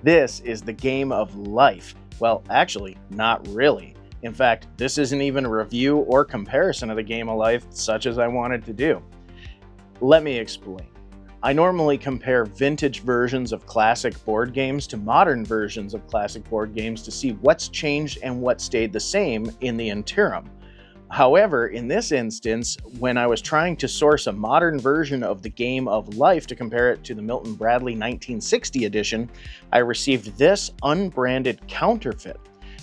This is the game of life. Well, actually, not really. In fact, this isn't even a review or comparison of the game of life such as I wanted to do. Let me explain. I normally compare vintage versions of classic board games to modern versions of classic board games to see what's changed and what stayed the same in the interim. However, in this instance, when I was trying to source a modern version of the game of life to compare it to the Milton Bradley 1960 edition, I received this unbranded Counterfeit.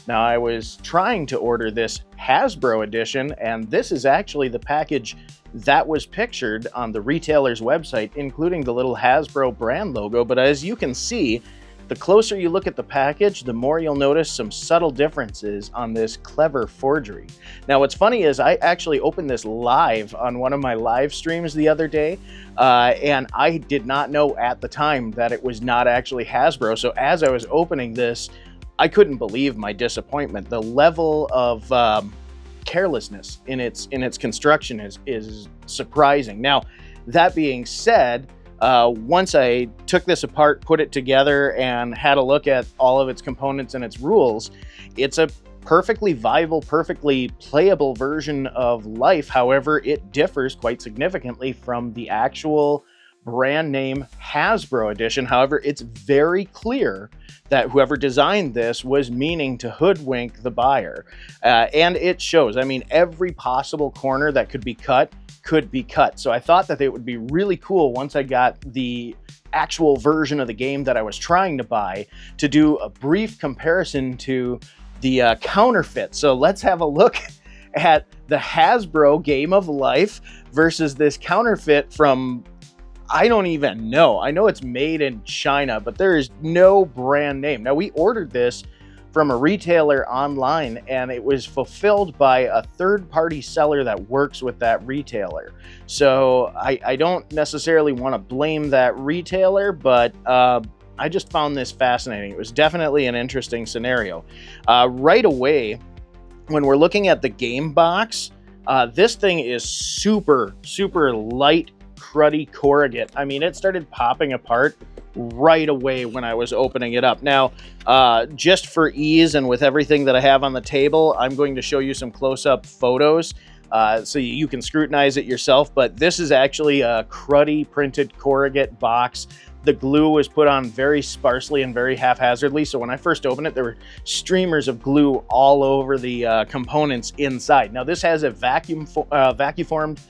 Now, I was trying to order this Hasbro edition, and this is actually the package that was pictured on the retailer's website, including the little Hasbro brand logo. But as you can see, the closer you look at the package, the more you'll notice some subtle differences on this clever forgery. Now, what's funny is I actually opened this live on one of my live streams the other day, and I did not know at the time that it was not actually Hasbro. So as I was opening this, I couldn't believe my disappointment. The level of carelessness in its construction is surprising. Now, that being said, once I took this apart, put it together, and had a look at all of its components and its rules, it's a perfectly viable, perfectly playable version of life. However, it differs quite significantly from the actual brand name Hasbro edition. However, it's very clear that whoever designed this was meaning to hoodwink the buyer. And it shows. I mean, every possible corner that could be cut. So I thought that it would be really cool once I got the actual version of the game that I was trying to buy to do a brief comparison to the Counterfeit. So let's have a look at the Hasbro game of life versus this Counterfeit from, I don't even know. I know it's made in China, but there is no brand name. Now, we ordered this from a retailer online, and it was fulfilled by a third-party seller that works with that retailer. So I don't necessarily want to blame that retailer, but I just found this fascinating. It was definitely an interesting scenario. Right away, when we're looking at the game box, this thing is super, super light, cruddy corrugate. I mean, it started popping apart right away when I was opening it up. Now, just for ease and with everything that I have on the table, I'm going to show you some close-up photos so you can scrutinize it yourself. But this is actually a cruddy printed corrugate box. The glue was put on very sparsely and very haphazardly. So when I first opened it, there were streamers of glue all over the components inside. Now, this has a vacuum-formed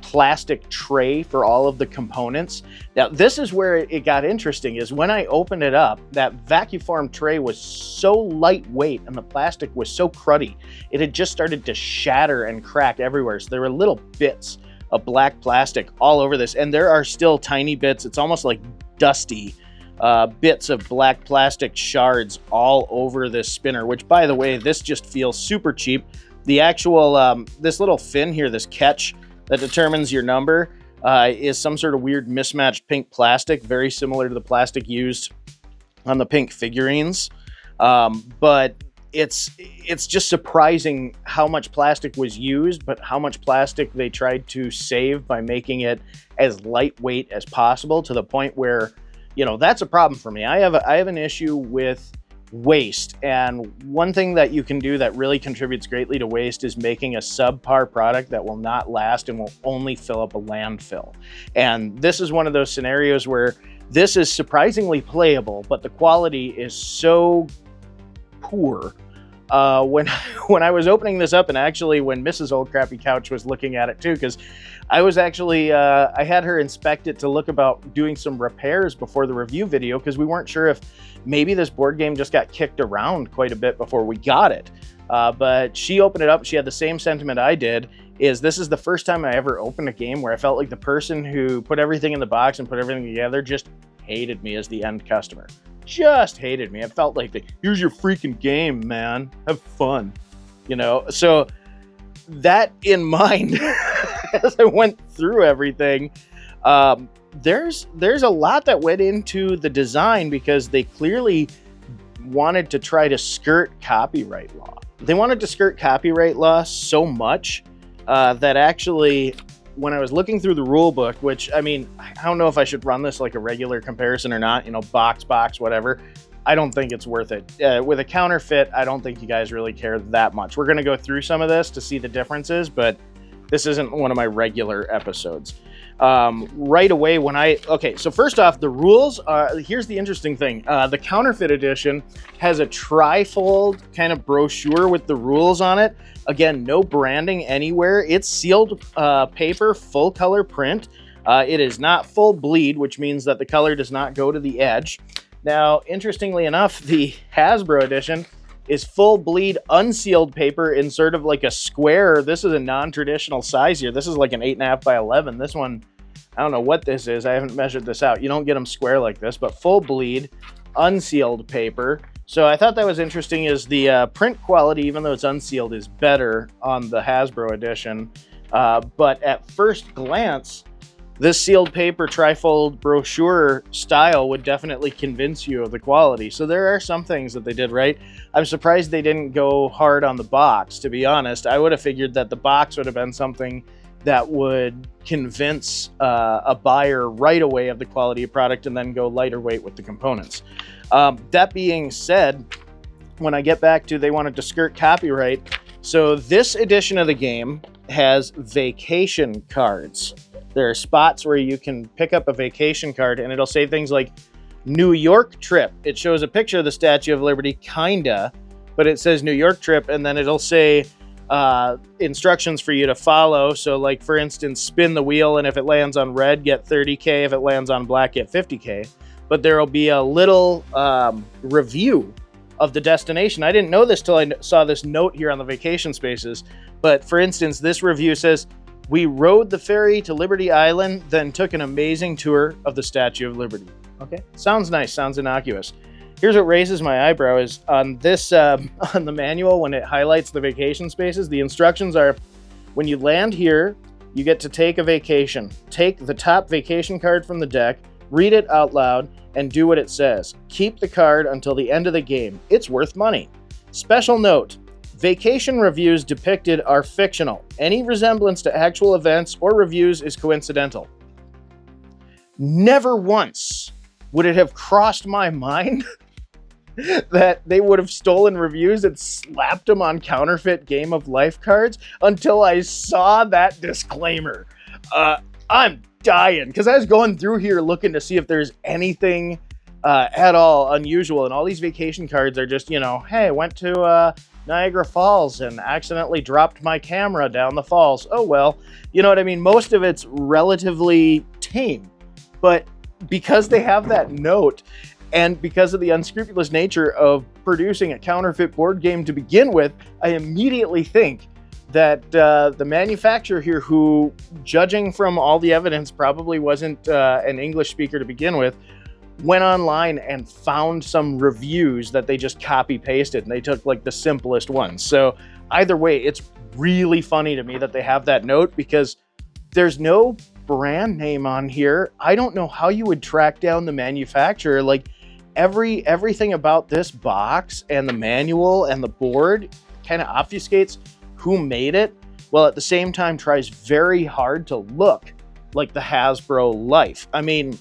plastic tray for all of the components. Now, this is where it got interesting, is when I opened it up, that vacuum formed tray was so lightweight and the plastic was so cruddy, it had just started to shatter and crack everywhere. So there were little bits of black plastic all over this, and there are still tiny bits. It's almost like dusty bits of black plastic shards all over this spinner, which, by the way, this just feels super cheap. The actual, this little fin here, this catch that determines your number, is some sort of weird mismatched pink plastic, very similar to the plastic used on the pink figurines. But it's just surprising how much plastic was used, but how much plastic they tried to save by making it as lightweight as possible, to the point where, you know, that's a problem for me. I have an issue with waste, and one thing that you can do that really contributes greatly to waste is making a subpar product that will not last and will only fill up a landfill. And this is one of those scenarios where this is surprisingly playable, but the quality is so poor. When I was opening this up, and actually when Mrs. Old Crappy Couch was looking at it too, because I was actually, I had her inspect it to look about doing some repairs before the review video, because we weren't sure if maybe this board game just got kicked around quite a bit before we got it. But she opened it up. She had the same sentiment I did, is this is the first time I ever opened a game where I felt like the person who put everything in the box and put everything together just hated me as the end customer. Just hated me. It felt like, here's your freaking game, man. Have fun. You know, so that in mind, as I went through everything, there's a lot that went into the design, because they clearly wanted to try to skirt copyright law. They wanted to skirt copyright law so much that actually, when I was looking through the rule book, which, I mean, I don't know if I should run this like a regular comparison or not, you know, box, whatever. I don't think it's worth it. With a counterfeit, I don't think you guys really care that much. We're going to go through some of this to see the differences, but this isn't one of my regular episodes. Right away okay, so first off, the rules, here's the interesting thing. The Counterfeit edition has a trifold kind of brochure with the rules on it. Again, no branding anywhere. It's sealed paper, full color print. It is not full bleed, which means that the color does not go to the edge. Now, interestingly enough, the Hasbro edition is full bleed unsealed paper in sort of like a square. This is a non-traditional size here. This is like an 8.5 by 11. This one, I don't know what this is. I haven't measured this out. You don't get them square like this, but full bleed, unsealed paper. So I thought that was interesting is the print quality, even though it's unsealed, is better on the Hasbro edition. But at first glance, this sealed paper trifold brochure style would definitely convince you of the quality. So there are some things that they did right. I'm surprised they didn't go hard on the box, to be honest. I would have figured that the box would have been something that would convince a buyer right away of the quality of product and then go lighter weight with the components. That being said, when I get back to they wanted to skirt copyright, so this edition of the game has vacation cards. There are spots where you can pick up a vacation card and it'll say things like New York trip. It shows a picture of the Statue of Liberty, kinda, but it says New York trip, and then it'll say instructions for you to follow. So like, for instance, spin the wheel, and if it lands on red, get 30K. If it lands on black, get 50K. But there'll be a little review of the destination. I didn't know this till I saw this note here on the vacation spaces. But for instance, this review says, we rode the ferry to Liberty Island, then took an amazing tour of the Statue of Liberty. Okay, sounds nice, sounds innocuous. Here's what raises my eyebrow is on this, on the manual, when it highlights the vacation spaces, the instructions are, when you land here, you get to take a vacation. Take the top vacation card from the deck, read it out loud, and do what it says. Keep the card until the end of the game. It's worth money. Special note, vacation reviews depicted are fictional. Any resemblance to actual events or reviews is coincidental. Never once would it have crossed my mind that they would have stolen reviews and slapped them on counterfeit Game of Life cards until I saw that disclaimer. I'm dying because I was going through here looking to see if there's anything at all unusual, and all these vacation cards are just, you know, hey, I went to Niagara Falls and accidentally dropped my camera down the falls. Oh, well, you know what I mean? Most of it's relatively tame, but because they have that note and because of the unscrupulous nature of producing a counterfeit board game to begin with, I immediately think that the manufacturer here, who, judging from all the evidence, probably wasn't an English speaker to begin with, went online and found some reviews that they just copy pasted, and they took like the simplest ones. So either way, it's really funny to me that they have that note because there's no brand name on here. I don't know how you would track down the manufacturer. Like everything about this box and the manual and the board kind of obfuscates who made it, while at the same time tries very hard to look like the Hasbro Life. I mean,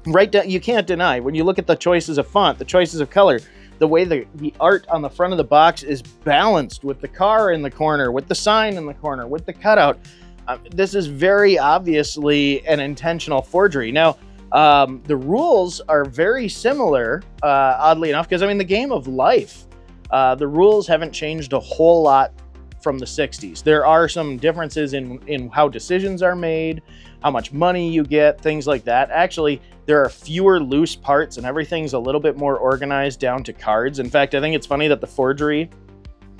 right down, you can't deny when you look at the choices of font, the choices of color, the way the art on the front of the box is balanced with the car in the corner, with the sign in the corner, with the cutout. This is very obviously an intentional forgery. Now, the rules are very similar, oddly enough, because I mean, the Game of Life, the rules haven't changed a whole lot from the 60s. There are some differences in how decisions are made, how much money you get, things like that. Actually, there are fewer loose parts and everything's a little bit more organized down to cards. In fact, I think it's funny that the forgery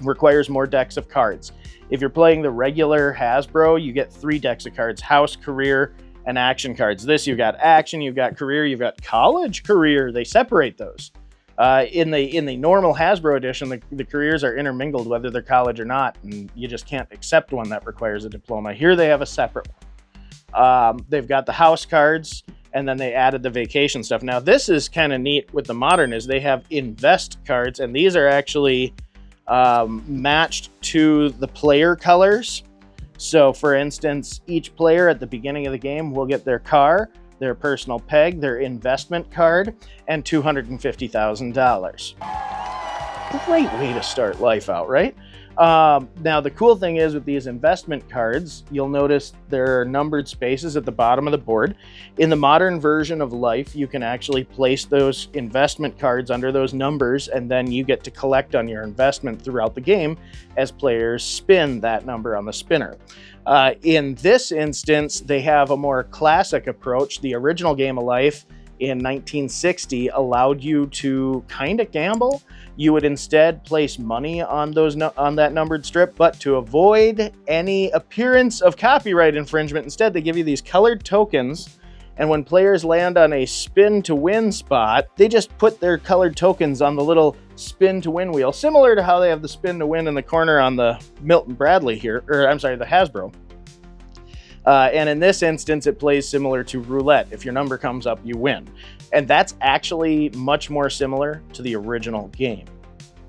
requires more decks of cards. If you're playing the regular Hasbro, you get 3 decks of cards: house, career, and action cards. This, you've got action, you've got career, you've got college career. They separate those. In the normal Hasbro edition, the careers are intermingled, whether they're college or not, and you just can't accept one that requires a diploma. Here they have a separate one. They've got the house cards, and then they added the vacation stuff. Now, this is kind of neat with the modern, is they have invest cards, and these are actually matched to the player colors. So, for instance, each player at the beginning of the game will get their car, their personal peg, their investment card, and $250,000. Great way to start life out, right? Now, the cool thing is with these investment cards, you'll notice there are numbered spaces at the bottom of the board. In the modern version of Life, you can actually place those investment cards under those numbers, and then you get to collect on your investment throughout the game as players spin that number on the spinner. In this instance, they have a more classic approach. The original game of Life in 1960 allowed you to kind of gamble. You would instead place money on that numbered strip, but to avoid any appearance of copyright infringement, instead they give you these colored tokens, and when players land on a spin to win spot, they just put their colored tokens on the little spin to win wheel, similar to how they have the spin to win in the corner on the Milton Bradley here, or I'm sorry, the Hasbro. And in this instance, it plays similar to roulette. If your number comes up, you win. And that's actually much more similar to the original game.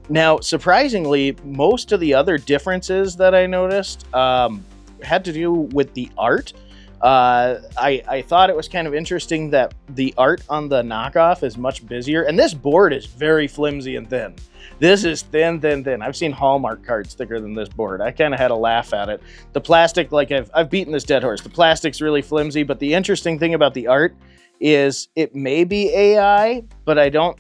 Now, surprisingly, most of the other differences that I noticed had to do with the art. I thought it was kind of interesting that the art on the knockoff is much busier, and this board is very flimsy and thin. This is thin. I've seen Hallmark cards thicker than this board. I kind of had a laugh at it. The plastic, like I've beaten this dead horse. The plastic's really flimsy, but the interesting thing about the art is it may be AI, but I don't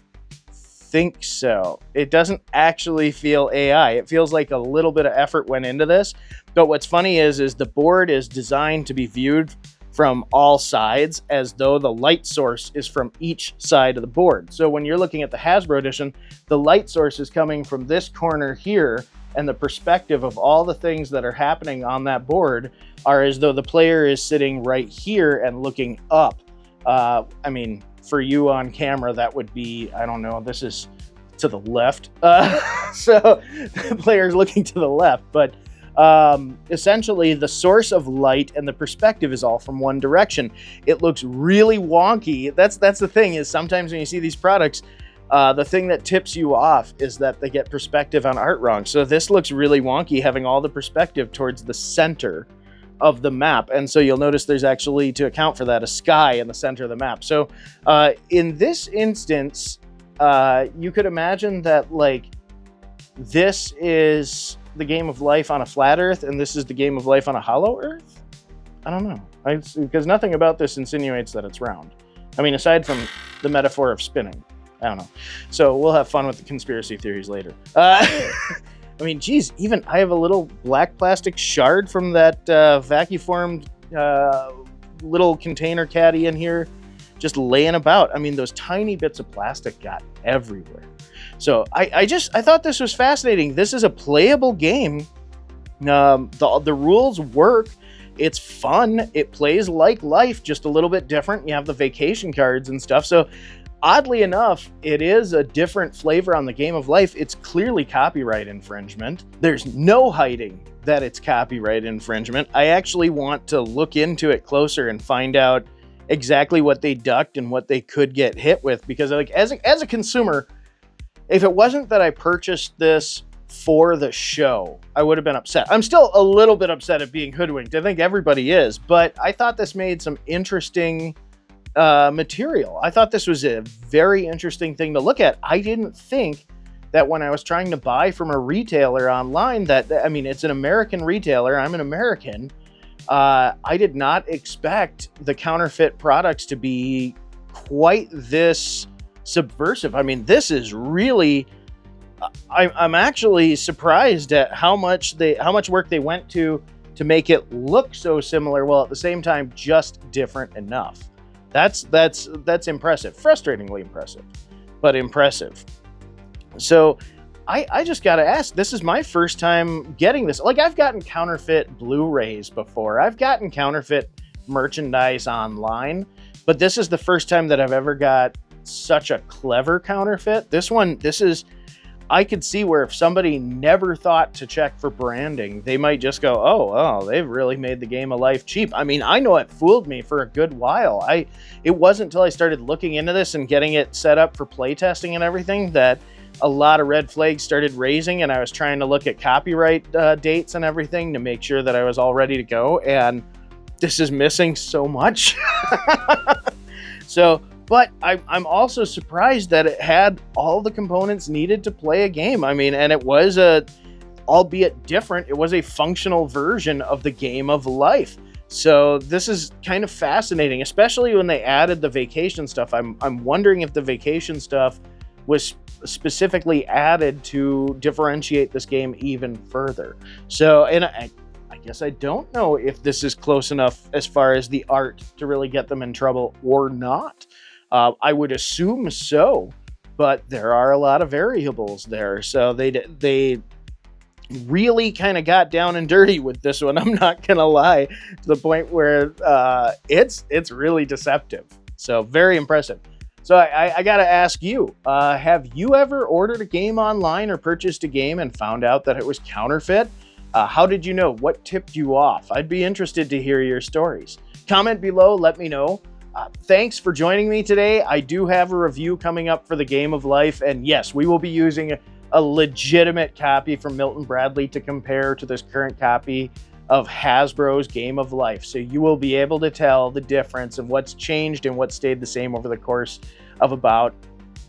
think so. It doesn't actually feel AI. It feels like a little bit of effort went into this. But what's funny is the board is designed to be viewed from all sides, as though the light source is from each side of the board. So when you're looking at the Hasbro edition, the light source is coming from this corner here, and the perspective of all the things that are happening on that board are as though the player is sitting right here and looking up. I mean, for you on camera, that would be, I don't know, this is to the left. So the player's looking to the left, but essentially the source of light and the perspective is all from one direction. It looks really wonky. That's the thing, is sometimes when you see these products, the thing that tips you off is that they get perspective on art wrong. So this looks really wonky, having all the perspective towards the center of the map. And so you'll notice there's actually, to account for that, a sky in the center of the map. So in this instance, you could imagine that, like, this is the game of life on a flat earth, and this is the game of life on a hollow earth? I don't know. Because nothing about this insinuates that it's round. I mean, aside from the metaphor of spinning. I don't know. So we'll have fun with the conspiracy theories later. I mean, geez, even I have a little black plastic shard from that vacuum-formed little container caddy in here just laying about. I mean, those tiny bits of plastic got everywhere. So I thought this was fascinating. This is a playable game. The rules work. It's fun. It plays like Life, just a little bit different. You have the vacation cards and stuff. So oddly enough, it is a different flavor on the game of Life. It's clearly copyright infringement. There's no hiding that it's copyright infringement. I actually want to look into it closer and find out exactly what they ducked and what they could get hit with. Because, like, as a consumer, if it wasn't that I purchased this for the show, I would have been upset. I'm still a little bit upset at being hoodwinked. I think everybody is, but I thought this made some interesting material. I thought this was a very interesting thing to look at. I didn't think that when I was trying to buy from a retailer online that, I mean, it's an American retailer, I'm an American, I did not expect the counterfeit products to be quite this subversive. I mean, this is really, I'm actually surprised at how much work they went to make it look so similar, while at the same time just different enough. That's impressive. Frustratingly impressive, but impressive. So I just got to ask, this is my first time getting this. Like, I've gotten counterfeit Blu-rays before. I've gotten counterfeit merchandise online, but this is the first time that I've ever got such a clever counterfeit. I could see where if somebody never thought to check for branding, they might just go, oh, they've really made the game of Life cheap. I mean, I know it fooled me for a good while. It wasn't until I started looking into this and getting it set up for playtesting and everything that a lot of red flags started raising, and I was trying to look at copyright dates and everything to make sure that I was all ready to go, and this is missing so much. So, but I'm also surprised that it had all the components needed to play a game. I mean, and it was albeit different, it was a functional version of the game of life. So this is kind of fascinating, especially when they added the vacation stuff. I'm wondering if the vacation stuff was specifically added to differentiate this game even further. So, and I guess I don't know if this is close enough as far as the art to really get them in trouble or not. I would assume so, but there are a lot of variables there. So they really kind of got down and dirty with this one. I'm not gonna lie, to the point where it's really deceptive. So very impressive. So I gotta ask you, have you ever ordered a game online or purchased a game and found out that it was counterfeit? How did you know? What tipped you off? I'd be interested to hear your stories. Comment below, let me know. Thanks for joining me today. I do have a review coming up for the Game of Life, and yes, we will be using a legitimate copy from Milton Bradley to compare to this current copy of Hasbro's Game of Life. So you will be able to tell the difference of what's changed and what stayed the same over the course of about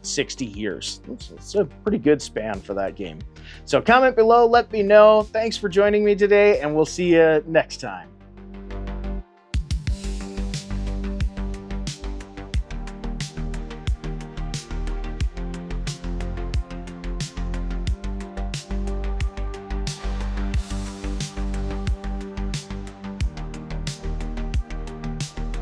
60 years. It's a pretty good span for that game. So comment below, let me know. Thanks for joining me today, and we'll see you next time.